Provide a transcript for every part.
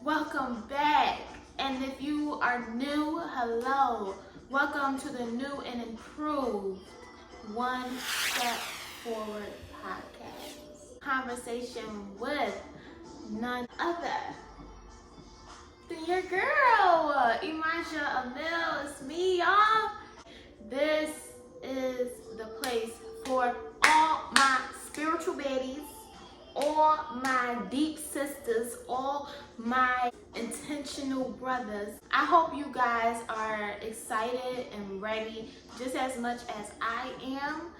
Welcome back. And if you are new, hello. Welcome to the new and improved One Step Forward podcast. Conversation with none other than your girl, Emajah, Amil. It's me, y'all. This is the place for all my spiritual baddies, all my deep sisters, all my intentional brothers. I hope you guys are excited and ready just as much as I am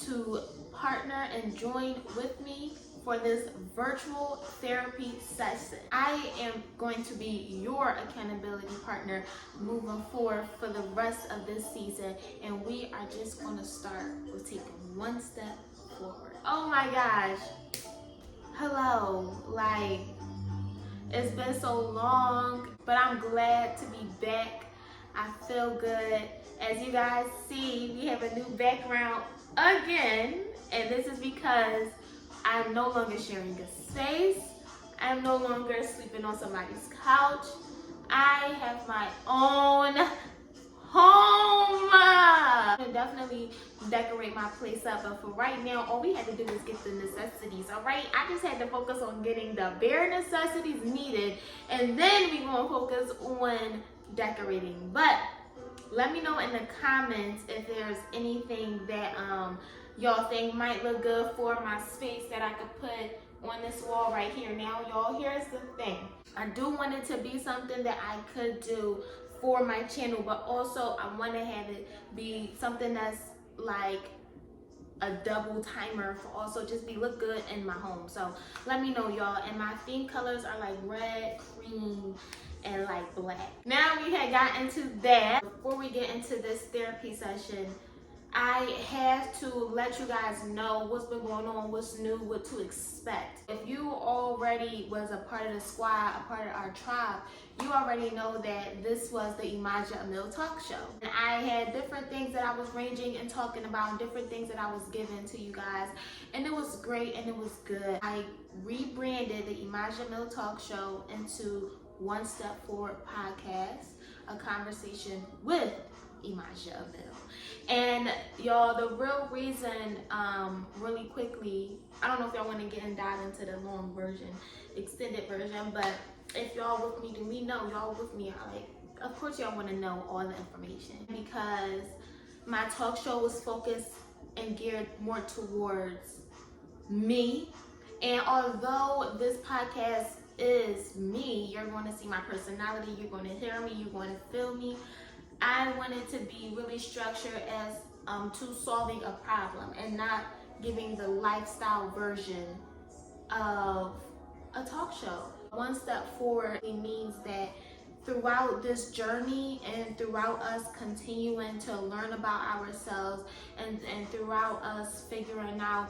to partner and join with me for this virtual therapy session. I am going to be your accountability partner moving forward for the rest of this season, and we are just going to start with taking one step forward. Oh my gosh. Hello. It's been so long, but I'm glad to be back. I feel good. As you guys see, we have a new background again, and this is because I'm no longer sharing a space. I'm no longer sleeping on somebody's couch. I have my own home. I definitely decorate my place up, but for right now, all we had to do was get the necessities, all right? I just had to focus on getting the bare necessities needed, and then we're gonna focus on decorating. But let me know in the comments if there's anything that y'all think might look good for my space that I could put on this wall right here. Now, y'all, here's the thing. I do want it to be something that I could do for my channel, but also I want to have it be something that's like a double timer for also just look good in my home. So let me know, y'all. And my theme colors are like red, cream, and like black. Now we had got into that. Before we get into this therapy session, I have to let you guys know what's been going on, what's new, what to expect. If you already was a part of the squad, a part of our tribe, you already know that this was the Emajah Amil talk show. And I had different things that I was ranging and talking about, different things that I was giving to you guys. And it was great and it was good. I rebranded the Emajah Amil talk show into One Step Forward podcast, a conversation with Emajah Amil. And y'all, the real reason, really quickly, I don't know if y'all want to get and dive into the long version, extended version, but if y'all with me, then we know y'all with me. Of course y'all want to know all the information, because my talk show was focused and geared more towards me. And although this podcast is me, you're going to see my personality, you're going to hear me, you're going to feel me. I wanted to be really structured as to solving a problem and not giving the lifestyle version of a talk show. One step forward means that throughout this journey and throughout us continuing to learn about ourselves and throughout us figuring out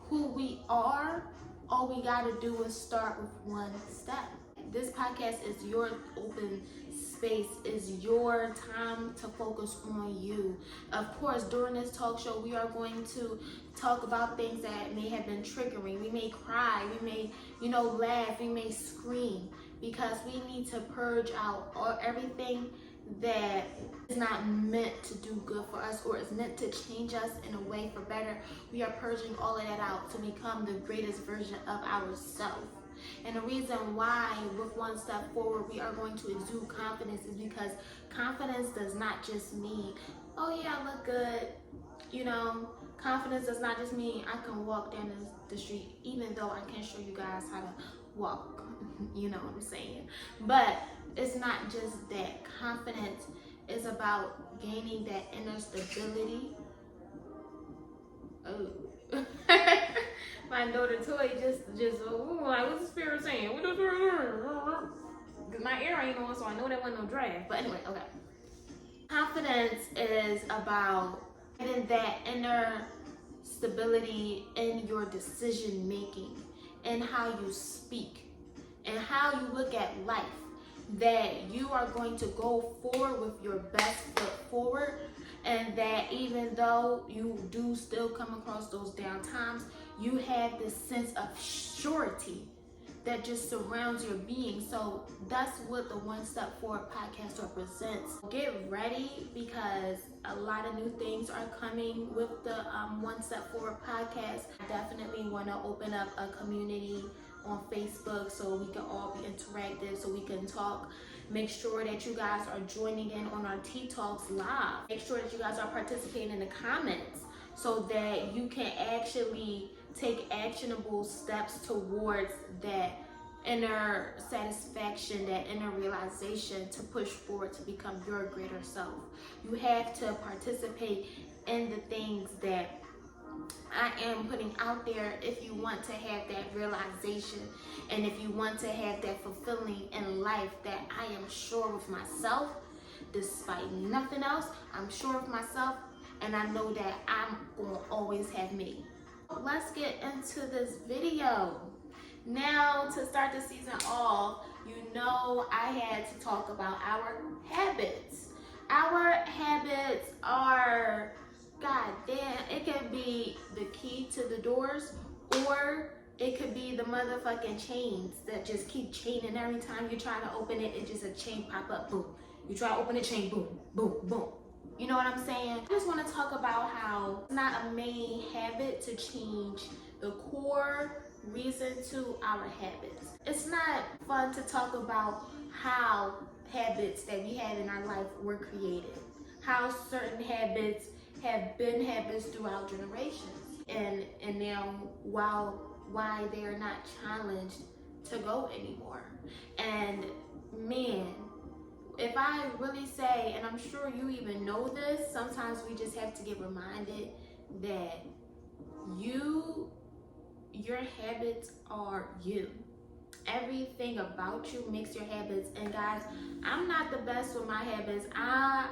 who we are, all we got to do is start with one step. This podcast is your open space, is your time to focus on you. Of course, during this talk show, we are going to talk about things that may have been triggering. We may cry, we may, laugh, we may scream, because we need to purge out everything that is not meant to do good for us or is meant to change us in a way for better. We are purging all of that out to become the greatest version of ourselves. And the reason why with One Step Forward we are going to exude confidence is because confidence does not just mean, oh yeah, I look good. Confidence does not just mean I can walk down the street, even though I can show you guys how to walk. You know what I'm saying? But it's not just that. Confidence is about gaining that inner stability. Oh. My daughter Toy just like, what's the spirit saying? What the spirit? Because my ear ain't on, so I know that wasn't no draft. But anyway, okay. Confidence is about getting that inner stability in your decision making and how you speak and how you look at life. That you are going to go forward with your best foot forward, and that even though you do still come across those down times, you have this sense of surety that just surrounds your being. So that's what the One Step Forward podcast represents. Get ready, because a lot of new things are coming with the One Step Forward podcast. I definitely want to open up a community on Facebook so we can all be interactive, so we can talk. Make sure that you guys are joining in on our Tea Talks live. Make sure that you guys are participating in the comments so that you can actually take actionable steps towards that inner satisfaction, that inner realization to push forward to become your greater self. You have to participate in the things that I am putting out there if you want to have that realization, and if you want to have that fulfilling in life that I am sure with myself. Despite nothing else, I'm sure of myself, and I know that I'm going to always have me. Let's get into this video. Now, to start the season off, you know I had to talk about our habits. Our habits are, god damn, it could be the key to the doors, or it could be the motherfucking chains that just keep chaining. Every time you try to open it, it just a chain pop up, boom. You try to open it, chain, boom, boom, boom. You know what I'm saying? I just want to talk about how it's not a main habit to change the core reason to our habits. It's not fun to talk about how habits that we had in our life were created, how certain habits have been habits throughout generations, and now why they are not challenged to go anymore. And man, if I really say, and I'm sure you even know this, sometimes we just have to get reminded that your habits are you. Everything about you makes your habits. And guys, I'm not the best with my habits.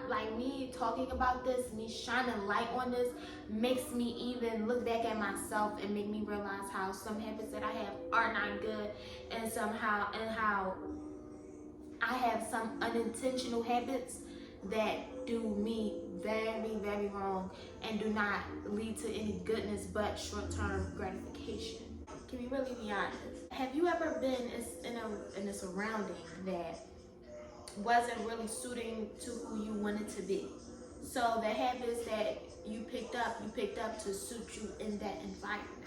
Like me talking about this, me shining light on this, makes me even look back at myself and make me realize how some habits that I have are not good, and how I have some unintentional habits that do me very, very wrong and do not lead to any goodness but short-term gratification. Can we really be honest? Have you ever been in a surrounding that wasn't really suiting to who you wanted to be? So the habits that you picked up to suit you in that environment.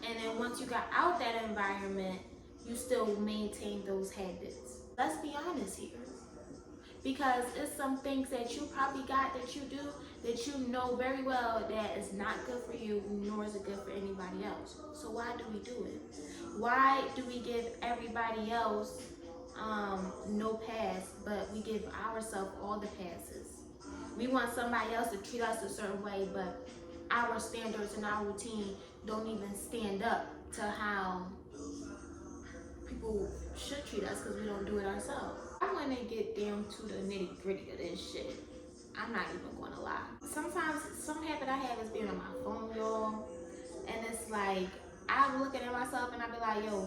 And then once you got out that environment, you still maintain those habits. Let's be honest here. Because it's some things that you probably got that you do that you know very well that is not good for you, nor is it good for anybody else. So why do we do it? Why do we give everybody else no pass, but we give ourselves all the passes? We want somebody else to treat us a certain way, but our standards and our routine don't even stand up to how people should treat us, because we don't do it ourselves. I want to get down to the nitty gritty of this shit. I'm not even going to lie. Sometimes some habit I have is being on my phone, y'all, and it's like I'm looking at myself and I be like, yo,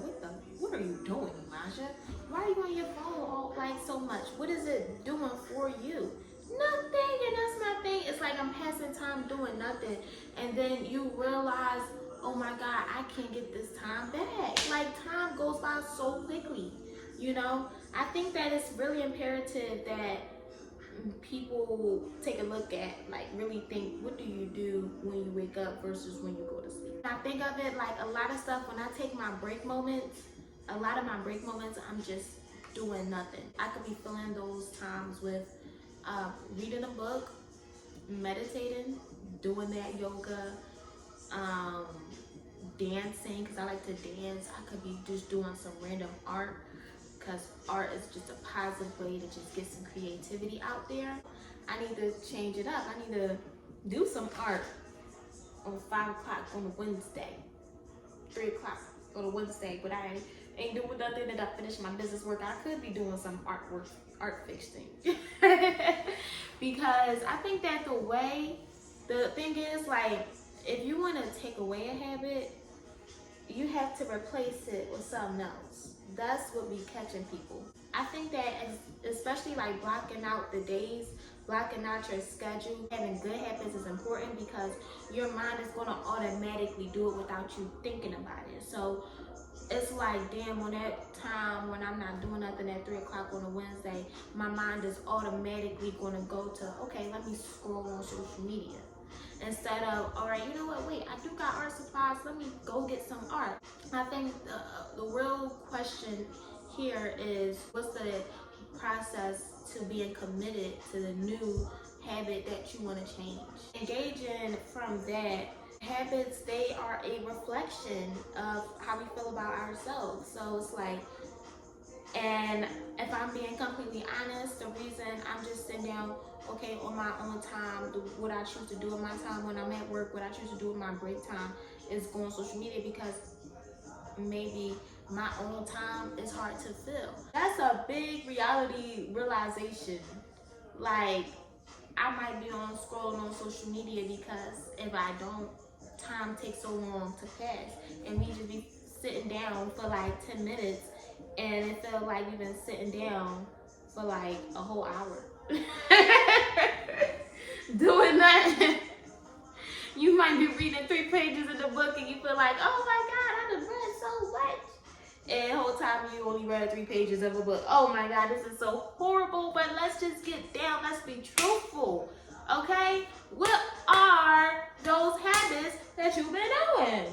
what are you doing, Emajah? Why are you on your phone all like so much? What is it doing for you? Nothing. And that's my thing. It's like I'm passing time doing nothing, and then you realize, oh my God, I can't get this time back. Like, time goes by so quickly, you know? I think that it's really imperative that people take a look at, like, really think, what do you do when you wake up versus when you go to sleep? I think of it like a lot of stuff, when I take my break moments, a lot of my break moments, I'm just doing nothing. I could be filling those times with reading a book, meditating, doing that yoga, dancing, because I like to dance. I could be just doing some random art, because art is just a positive way to just get some creativity out there. I need to change it up. I need to do some art on 5 o'clock on a Wednesday, 3 o'clock on a Wednesday, but I ain't doing nothing that I finish my business work. I could be doing some artwork, art fixing. Because I think that the thing is, like, if you want to take away a habit, you have to replace it with something else. That's what be catching people. I think that especially like blocking out the days, blocking out your schedule, having good habits is important, because your mind is going to automatically do it without you thinking about it. So it's like, damn, on that time when I'm not doing nothing at 3 o'clock on a Wednesday, my mind is automatically going to go to, okay, let me scroll on social media. Instead of, all right, you know what, wait, I do got art supplies, let me go get some art. I think the real question here is, what's the process to being committed to the new habit that you want to change? Engaging from that, habits, they are a reflection of how we feel about ourselves. So it's like, and if I'm being completely honest, the reason I'm just sitting down, okay, on my own time, what I choose to do in my time when I'm at work, what I choose to do in my break time is go on social media, because maybe my own time is hard to fill. That's a big reality realization. Like, I might be on scrolling on social media because if I don't, time takes so long to pass, and we just be sitting down for like 10 minutes, and it felt like we've been sitting down for like a whole hour doing nothing. You might be reading 3 pages of the book and you feel like, oh my God, I done read so much. And the whole time you only read 3 pages of a book. Oh my God, this is so horrible, but let's just get down. Let's be truthful, okay? What are those habits that you've been doing?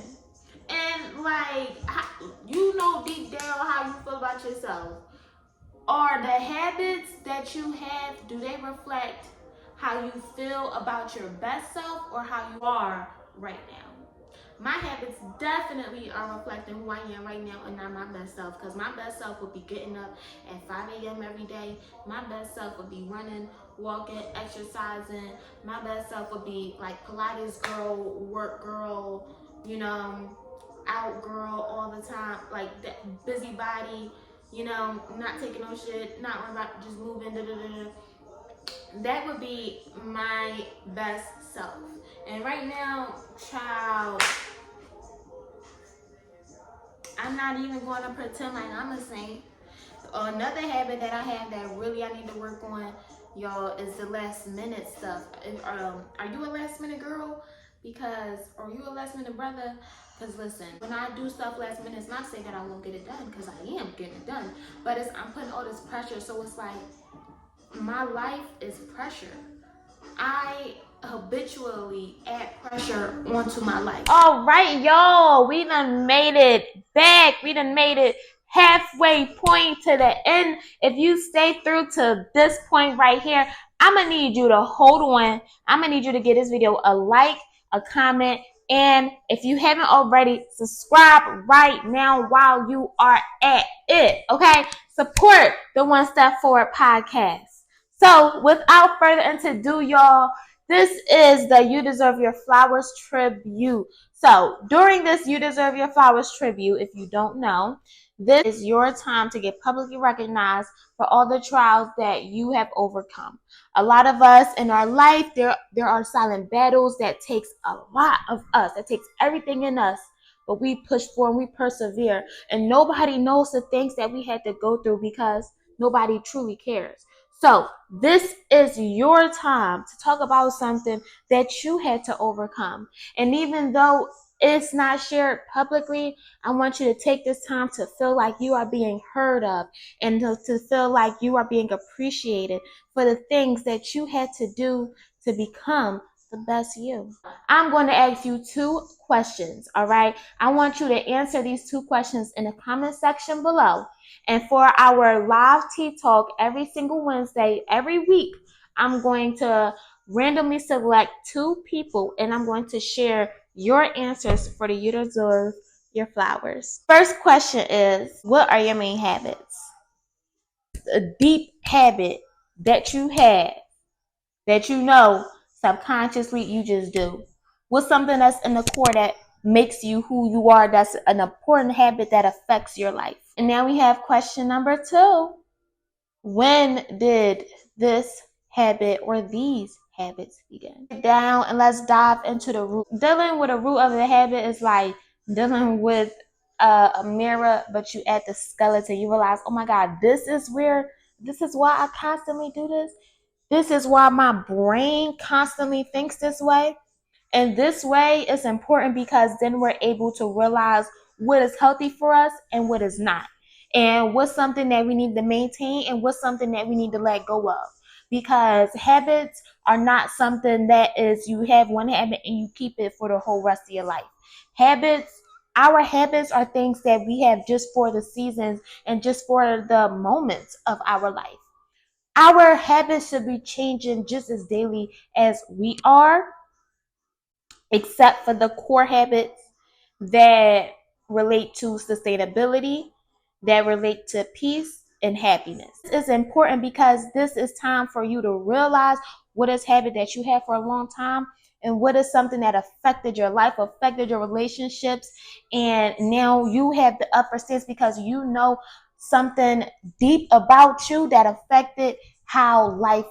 And like, you know deep down how you feel about yourself. Are the habits that you have, do they reflect how you feel about your best self or how you are right now? My habits definitely are reflecting who I am right now and not my best self, because my best self would be getting up at 5 a.m. every day. My best self would be running, walking, exercising. My best self would be like Pilates girl, work girl, you know, out girl all the time, like that busybody, you know, not taking no shit, not worrying about just moving, da da da da. That would be my best self. And right now, child, I'm not even going to pretend like I'm a saint. Another habit that I have that really I need to work on, y'all, is the last minute stuff. Are you a last minute girl? Because, are you a last minute brother? Because listen, when I do stuff last minute, it's not to say that I won't get it done, because I am getting it done. But I'm putting all this pressure, so it's like, my life is pressure. I habitually add pressure onto my life. All right, y'all, we done made it back. We done made it halfway point to the end. If you stay through to this point right here, I'm gonna need you to hold on. I'm gonna need you to give this video a like, a comment, and if you haven't already, subscribe right now while you are at it. Okay, support the One Step Forward podcast. So without further ado, y'all, this is the You Deserve Your Flowers tribute. So during this You Deserve Your Flowers tribute, if you don't know, this is your time to get publicly recognized for all the trials that you have overcome. A lot of us in our life, there are silent battles that takes a lot of us. That takes everything in us. But we push forward, we persevere. And nobody knows the things that we had to go through because nobody truly cares. So this is your time to talk about something that you had to overcome. And even though it's not shared publicly, I want you to take this time to feel like you are being heard of, and to feel like you are being appreciated for the things that you had to do to become the best you. I'm going to ask you 2 questions, all right? I want you to answer these 2 questions in the comment section below. And for our live tea talk every single Wednesday, every week, I'm going to randomly select 2 people, and I'm going to share your answers for the You Deserve Your Flowers. First question is, what are your main habits? A deep habit that you had, that you know subconsciously you just do. What's something that's in the core that makes you who you are, that's an important habit that affects your life? And now we have question number 2. When did this habit or these habits begin? Down and let's dive into the root. Dealing with the root of the habit is like dealing with a mirror, but you add the skeleton. You realize, oh my God, this is why I constantly do this. This is why my brain constantly thinks this way. And this way is important because then we're able to realize what is healthy for us and what is not, and what's something that we need to maintain and what's something that we need to let go of. Because habits are not something that is you have one habit and you keep it for the whole rest of your life. Our habits are things that we have just for the seasons and just for the moments of our life. Our habits should be changing just as daily as we are, except for the core habits that relate to sustainability, that relate to peace and happiness. This is important because this is time for you to realize what is habit that you have for a long time and what is something that affected your life, affected your relationships, and now you have the upper stance because you know something deep about you that affected how life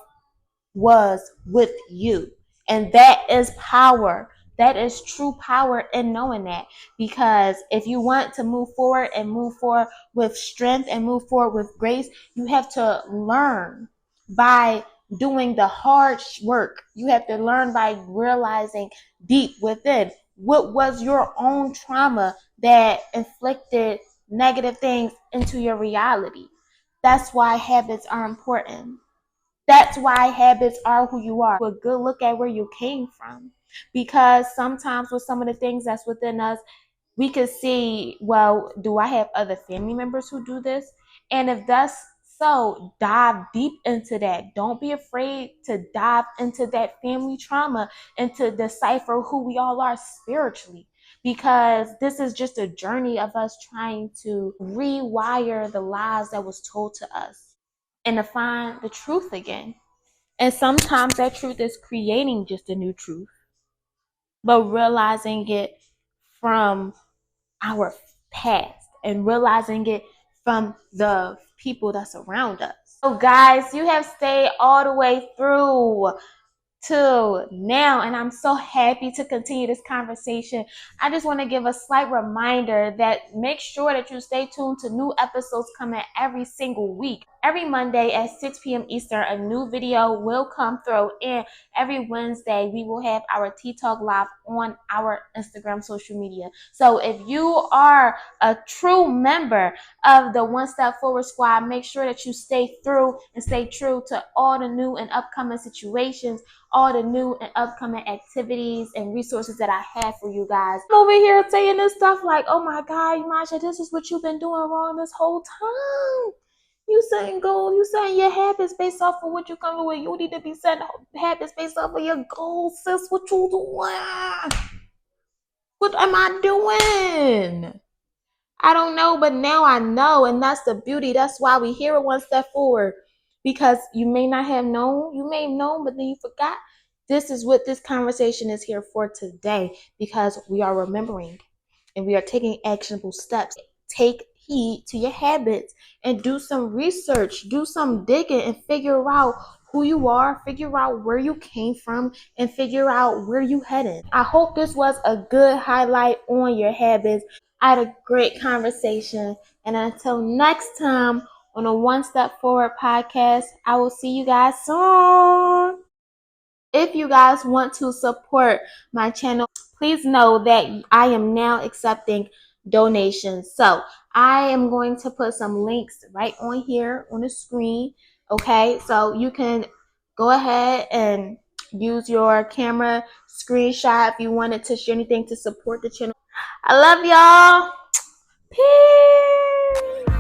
was with you. And that is power. That is true power in knowing that. Because if you want to move forward and move forward with strength and move forward with grace, you have to learn by doing the hard work. You have to learn by realizing deep within what was your own trauma that inflicted negative things into your reality. That's why habits are important. That's why habits are who you are. A good look at where you came from. Because sometimes with some of the things that's within us, we could see, well, do I have other family members who do this? And if that's so, dive deep into that. Don't be afraid to dive into that family trauma and to decipher who we all are spiritually. Because this is just a journey of us trying to rewire the lies that was told to us and to find the truth again. And sometimes that truth is creating just a new truth, but realizing it from our past and realizing it from the people that's around us. So, guys, you have stayed all the way through to now, and I'm so happy to continue this conversation. I just want to give a slight reminder that make sure that you stay tuned to new episodes coming every single week. Every Monday at 6 p.m. Eastern, a new video will come through, and every Wednesday we will have our Tea Talk Live on our Instagram social media. So if you are a true member of the One Step Forward Squad, make sure that you stay through and stay true to all the new and upcoming situations, all the new and upcoming activities and resources that I have for you guys. I'm over here saying this stuff like, oh my God, Emajah, this is what you've been doing wrong this whole time. You setting goals, you setting your habits based off of what you come with. You need to be setting habits based off of your goals, sis. What you doing? What am I doing? I don't know, but now I know, and that's the beauty. That's why we hear it one step forward. Because you may not have known, you may have known, but then you forgot. This is what this conversation is here for today, because we are remembering and we are taking actionable steps. Take heed to your habits and do some research, do some digging, and figure out who you are, figure out where you came from, and figure out where you headed. I hope this was a good highlight on your habits. I had a great conversation, and until next time on a One Step Forward podcast, I will see you guys soon. If you guys want to support my channel, please know that I am now accepting donations. So I am going to put some links right on here on the screen. Okay, so you can go ahead and use your camera screenshot if you wanted to share anything to support the channel. I love y'all. Peace.